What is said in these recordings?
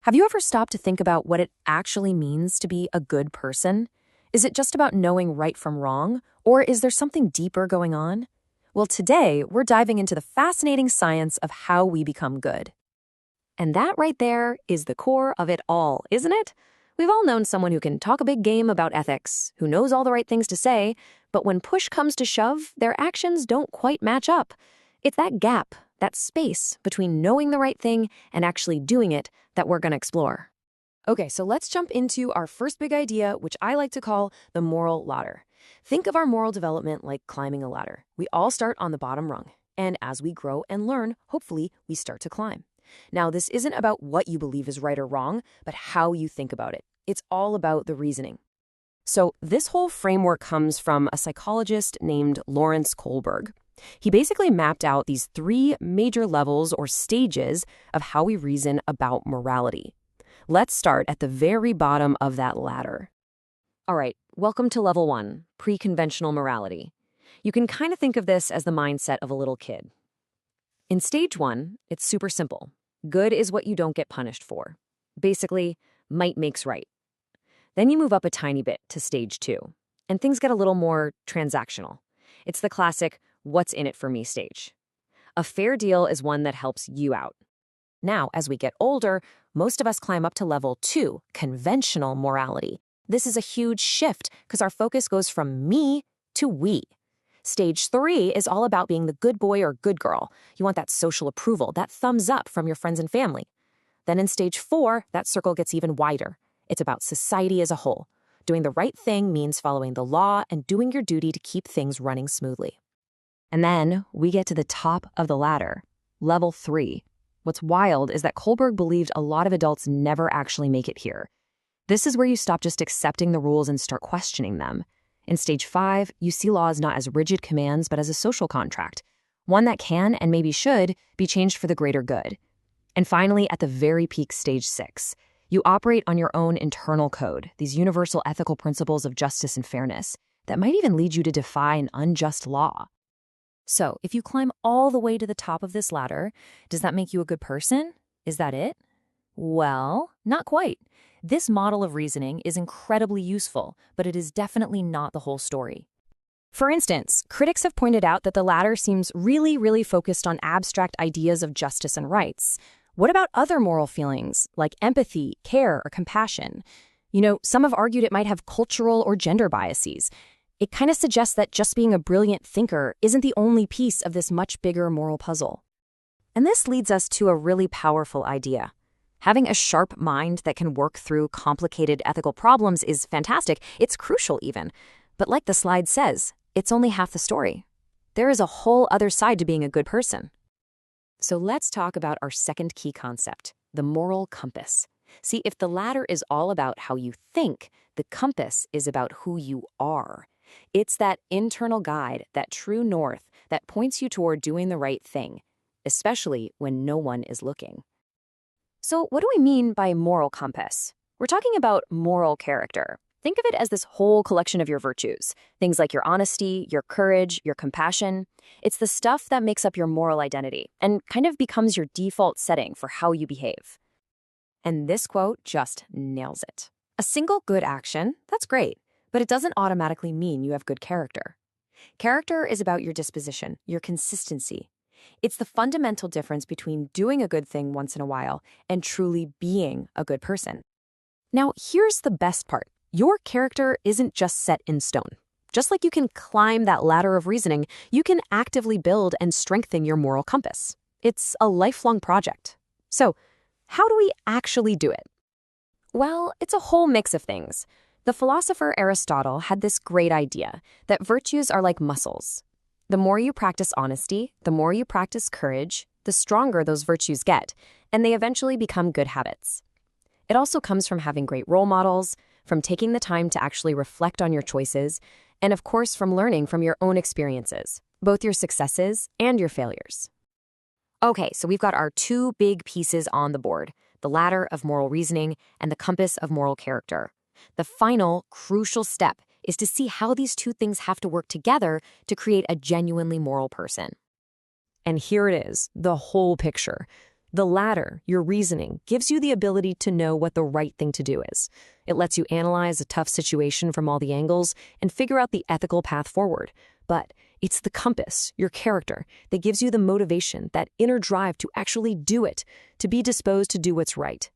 Have you ever stopped to think about what it actually means to be a good person? Is it just about knowing right from wrong, or is there something deeper going on? Well, today we're diving into the fascinating science of how we become good. And that right there is the core of it all, isn't it? We've all known someone who can talk a big game about ethics, who knows all the right things to say, but when push comes to shove, their actions don't quite match up. It's that gap, that space between knowing the right thing and actually doing it that we're going to explore. Okay, so let's jump into our first big idea, which I like to call the moral ladder. Think of our moral development like climbing a ladder. We all start on the bottom rung, and as we grow and learn, hopefully we start to climb. Now, this isn't about what you believe is right or wrong, but how you think about it. It's all about the reasoning. So this whole framework comes from a psychologist named Lawrence Kohlberg. He basically mapped out these three major levels or stages of how we reason about morality. Let's start at the very bottom of that ladder. All right, welcome to level 1, pre-conventional morality. You can kind of think of this as the mindset of a little kid. In stage 1, it's super simple. Good is what you don't get punished for. Basically, might makes right. Then you move up a tiny bit to stage 2, and things get a little more transactional. It's the classic, what's in it for me stage. A fair deal is one that helps you out. Now, as we get older, most of us climb up to level 2, conventional morality. This is a huge shift because our focus goes from me to we. Stage 3 is all about being the good boy or good girl. You want that social approval, that thumbs up from your friends and family. Then in stage 4, that circle gets even wider. It's about society as a whole. Doing the right thing means following the law and doing your duty to keep things running smoothly. And then we get to the top of the ladder, level 3. What's wild is that Kohlberg believed a lot of adults never actually make it here. This is where you stop just accepting the rules and start questioning them. In stage 5, you see laws not as rigid commands, but as a social contract, one that can, and maybe should, be changed for the greater good. And finally, at the very peak, stage 6, you operate on your own internal code, these universal ethical principles of justice and fairness, that might even lead you to defy an unjust law. So, if you climb all the way to the top of this ladder, does that make you a good person? Is that it? Well, not quite. This model of reasoning is incredibly useful, but it is definitely not the whole story. For instance, critics have pointed out that the ladder seems really focused on abstract ideas of justice and rights. What about other moral feelings, like empathy, care, or compassion? Some have argued it might have cultural or gender biases. It kind of suggests that just being a brilliant thinker isn't the only piece of this much bigger moral puzzle. And this leads us to a really powerful idea. Having a sharp mind that can work through complicated ethical problems is fantastic. It's crucial even. But like the slide says, it's only half the story. There is a whole other side to being a good person. So let's talk about our second key concept, the moral compass. See, if the ladder is all about how you think, the compass is about who you are. It's that internal guide, that true north, that points you toward doing the right thing, especially when no one is looking. So what do we mean by moral compass? We're talking about moral character. Think of it as this whole collection of your virtues, things like your honesty, your courage, your compassion. It's the stuff that makes up your moral identity and kind of becomes your default setting for how you behave. And this quote just nails it. A single good action, that's great, but it doesn't automatically mean you have good character. Character is about your disposition, your consistency. It's the fundamental difference between doing a good thing once in a while and truly being a good person. Now, here's the best part. Your character isn't just set in stone. Just like you can climb that ladder of reasoning, you can actively build and strengthen your moral compass. It's a lifelong project. So, how do we actually do it? Well, it's a whole mix of things. The philosopher Aristotle had this great idea that virtues are like muscles. The more you practice honesty, the more you practice courage, the stronger those virtues get, and they eventually become good habits. It also comes from having great role models, from taking the time to actually reflect on your choices, and of course from learning from your own experiences, both your successes and your failures. Okay, so we've got our two big pieces on the board, the ladder of moral reasoning and the compass of moral character. The final, crucial step is to see how these two things have to work together to create a genuinely moral person. And here it is, the whole picture. The latter, your reasoning, gives you the ability to know what the right thing to do is. It lets you analyze a tough situation from all the angles and figure out the ethical path forward. But it's the compass, your character, that gives you the motivation, that inner drive to actually do it, to be disposed to do what's right.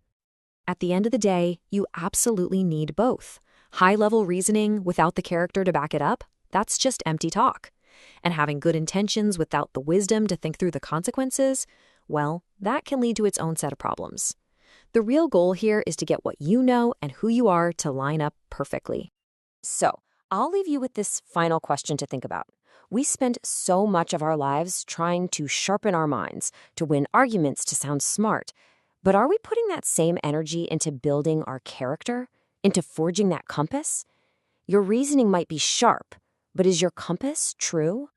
At the end of the day, you absolutely need both. High-level reasoning without the character to back it up, that's just empty talk. And having good intentions without the wisdom to think through the consequences, well, that can lead to its own set of problems. The real goal here is to get what you know and who you are to line up perfectly. So, I'll leave you with this final question to think about. We spend so much of our lives trying to sharpen our minds, to win arguments, to sound smart. But are we putting that same energy into building our character, into forging that compass? Your reasoning might be sharp, but is your compass true?